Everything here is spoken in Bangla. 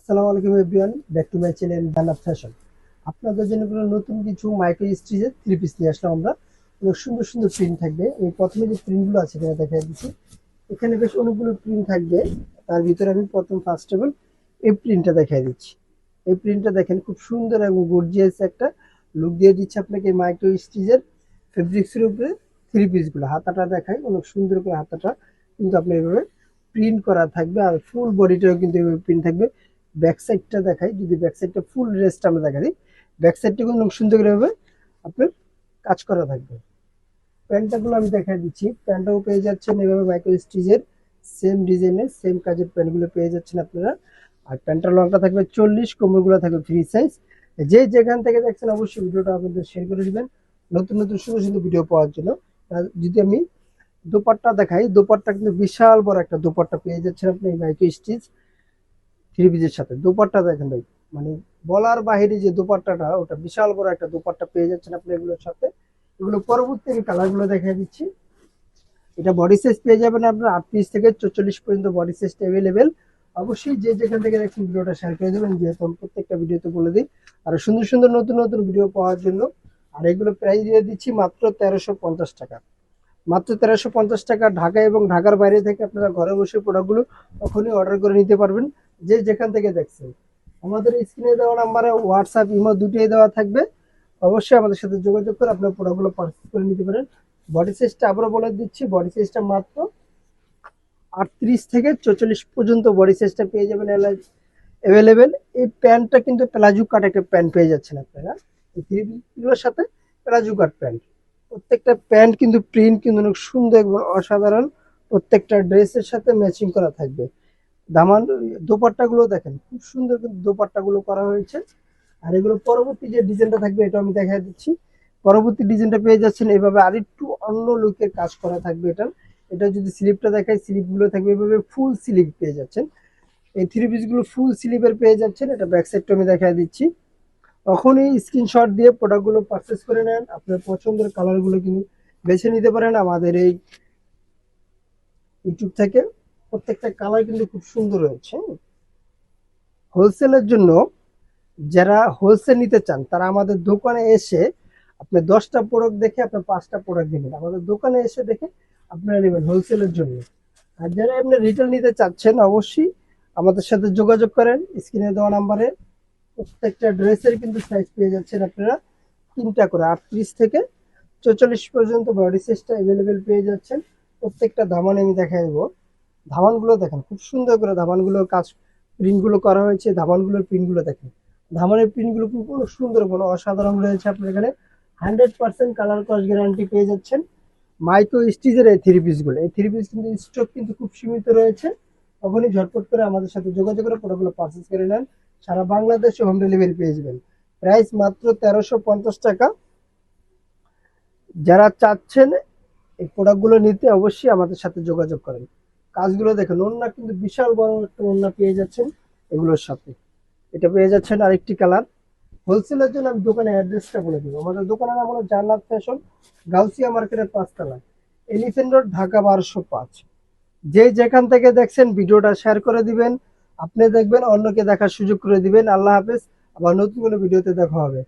আসসালামু আলাইকুম everyone, back to my channel জান্নাত ফ্যাশন। আপনাদের জন্য কোনো নতুন কিছু মাইক্রো স্টিচের থ্রি পিস নিয়ে আসলাম আমরা। অনেক সুন্দর সুন্দর প্রিন্ট থাকবে। আমি প্রথমে যে প্রিন্টগুলো আছে এখানে দেখাই দিচ্ছি। এখানে বেশ অনেকগুলো প্রিন্ট থাকবে। তার ভিতরে আমি প্রথম ফার্স্ট অফ অল এই প্রিন্টটা দেখাই দিচ্ছি। এই প্রিন্টটা দেখেন, খুব সুন্দর এবং গর্জিয়াস একটা লুক দিয়ে দিচ্ছে আপনাকে মাইক্রো স্টিচের ফেব্রিক্সের উপরে থ্রি পিসগুলো। হাতাটা দেখাই, অনেক সুন্দর করে হাতাটা কিন্তু আপনার এভাবে প্রিন্ট করা থাকবে, আর ফুল বডিটাও কিন্তু এভাবে প্রিন্ট থাকবে। ব্যাক সাইডটা দেখাই, যদি ব্যাক সাইডটা ফুল ড্রেসটা আমরা দেখাই, ব্যাক সাইডটা কিন্তু সুন্দর করে হবে আপনার কাজ করা থাকবে। প্যান্টগুলো আমি দেখাই দিচ্ছি। প্যান্টটাও পেয়ে যাচ্ছেন এভাবে মাইক্রো স্টিচের সেম ডিজাইনের সেম কাজের প্যান্টগুলো পেয়ে যাচ্ছেন আপনারা। আর প্যান্টটার লংটা থাকবে 40, কোমরগুলো থাকবে ফ্রি সাইজ। যে যেখান থেকে দেখছেন অবশ্যই ভিডিওটা আপনাদের শেয়ার করে দিবেন নতুন নতুন সুন্দর সুন্দর ভিডিও পাওয়ার জন্য। আর যদি আমি দোপাট্টা দেখাই, দোপাট্টা কিন্তু বিশাল বড় একটা দোপাট্টা পেয়ে যাচ্ছেন আপনি এই মাইক্রো স্টিচ থ্রি পিসের সাথে। দোপাট্টা দেখেন ভাই, মানে বলার বাহিরে যে দোপাট্টাটা, ওটা বিশাল বড় একটা দোপাট্টা পেয়ে যাচ্ছেন আপনি এগুলোর সাথে। এগুলো পরবর্তী কালার গুলো দেখাই দিচ্ছি। এটা বডি সাইজ পেয়ে যাবেন আপনার 38 থেকে 44 পর্যন্ত বডি সাইজটা অ্যাভেলেবেল। অবশ্যই যে যেখান থেকে দেখছেন ভিডিওটা শেয়ার করে দেবেন, যেহেতু আমি প্রত্যেকটা ভিডিওতে বলে দিই আর সুন্দর সুন্দর নতুন নতুন ভিডিও পাওয়ার জন্য। আর এগুলো প্রাইস দিয়ে দিচ্ছি মাত্র 1350 টাকা। মাত্র 1350 টাকা। ঢাকা এবং ঢাকার বাইরে থেকে আপনারা ঘরে বসে প্রোডাক্টগুলো তখনই অর্ডার করে নিতে পারবেন, যে যেখান থেকে দেখছেন। আমাদের স্ক্রিনে দেওয়া নাম্বারে হোয়াটসঅ্যাপ ইমো দুটোই দেওয়া থাকবে। অবশ্যই আমাদের সাথে যোগাযোগ করে আপনার প্রোডাক্টগুলো পারচেজ করে নিতে পারেন। বডি সাইজটা আবারও বলে দিচ্ছি, বডি সাইজটা মাত্র 38 থেকে 44 পর্যন্ত বডি সাইজটা পেয়ে যাবেন অ্যাভেলেবেল। এই প্যান্টটা কিন্তু প্লাজো কাট একটা প্যান্ট পেয়ে যাচ্ছেন আপনারা এই থ্রি পিসগুলোর সাথে। প্লাজো কাট প্যান্ট, প্রত্যেকটা প্যান্ট কিন্তু প্রিন্ট কিন্তু অনেক সুন্দর এবং অসাধারণ। প্রত্যেকটা ড্রেসের সাথে ম্যাচিং করা থাকবে। দামান দোপাট্টা গুলো দেখেন, খুব সুন্দর কিন্তু দোপাট্টা গুলো করা হয়েছে। আর এগুলো পরবর্তী যে ডিজাইনটা থাকবে এটা আমি দেখা দিচ্ছি। পরবর্তী ডিজাইনটা পেয়ে যাচ্ছেন এভাবে আরেকটু অন্য লুকের কাজ করা থাকবে এটা। এটা যদি স্লিপটা দেখাই, স্লিপ গুলো থাকবে এভাবে ফুল স্লিপ পেয়ে যাচ্ছেন। এই থ্রি পিস গুলো ফুল স্লিপের পেয়ে যাচ্ছেন। এটা ব্যাক সাইডটা আমি দেখাই দিচ্ছি। তখনই স্ক্রিনশট দিয়ে প্রোডাক্টগুলো পারচেস করে নেন। আপনার পছন্দের কালারগুলো কিন্তু বেছে নিতে পারেন আমাদের এই ইউটিউব থেকে। প্রত্যেকটা কালার কিন্তু খুব সুন্দর রয়েছে। হোলসেলের জন্য যারা হোলসেল নিতে চান তারা আমাদের দোকানে এসে আপনি 10টা প্রোডাক্ট দেখে আপনার 5টা প্রোডাক্ট নেবেন, আমাদের দোকানে এসে দেখে আপনারা নেবেন হোলসেলের জন্য। আর যারা আপনি রিটেল নিতে চাচ্ছেন অবশ্যই আমাদের সাথে যোগাযোগ করেন স্ক্রিনে দেওয়া নাম্বারে। প্রত্যেকটা ড্রেসের কিন্তু সাইজ পেয়ে যাচ্ছেন আপনারা তিনটা করে, 38 থেকে 44 পর্যন্ত বডি সাইজটা অ্যাভেলেবেল পেয়ে যাচ্ছেন। প্রত্যেকটা দামান আমি দেখাই দেবো। ধামানগুলো দেখেন, খুব সুন্দর করে ধামানগুলোর কাজ প্রিন্টগুলো করা হয়েছে। ধামানগুলোর প্রিন্টগুলো দেখেন, ধামানের প্রিন্টগুলো কোনো সুন্দর, কোনো অসাধারণ রয়েছে। আপনার এখানে 100% কালার কস গ্যারান্টি পেয়ে যাচ্ছেন মাইক্রো স্টিচের এই থ্রি পিসগুলো। এই থ্রি পিস কিন্তু স্টক কিন্তু খুব সীমিত রয়েছে। তখনই ঝটপট করে আমাদের সাথে যোগাযোগ করে প্রোডাক্টগুলো পারচেস করে নেন। সারা বাংলাদেশে হোম ডেলিভারি পেয়ে যাবেন। প্রাইস মাত্র 1350 টাকা। যারা চাচ্ছেন এই প্রোডাক্টগুলো নিতে অবশ্যই আমাদের সাথে যোগাযোগ করেন। কাজগুলো দেখেন, ওড়না কিন্তু বিশাল বড় একটা ওড়না পেয়ে যাচ্ছেন এগুলোর সাথে। এটা পেয়ে যাচ্ছেন আরেকটি কালার। হোলসেলের জন্য আমি দোকানের অ্যাড্রেসটা বলে দিব। আমাদের দোকানের নাম হলো জান্নাত ফ্যাশন, গাউসিয়া মার্কেটের 5 তলা, এলিফ্যান্ট রোড, ঢাকা 1205। যে যেখান থেকে দেখছেন ভিডিওটা শেয়ার করে দিবেন, আপনি দেখবেন অন্যকে দেখার সুযোগ করে দিবেন। আল্লাহ হাফেজ। আবার নতুন কোনো ভিডিওতে দেখা হবে।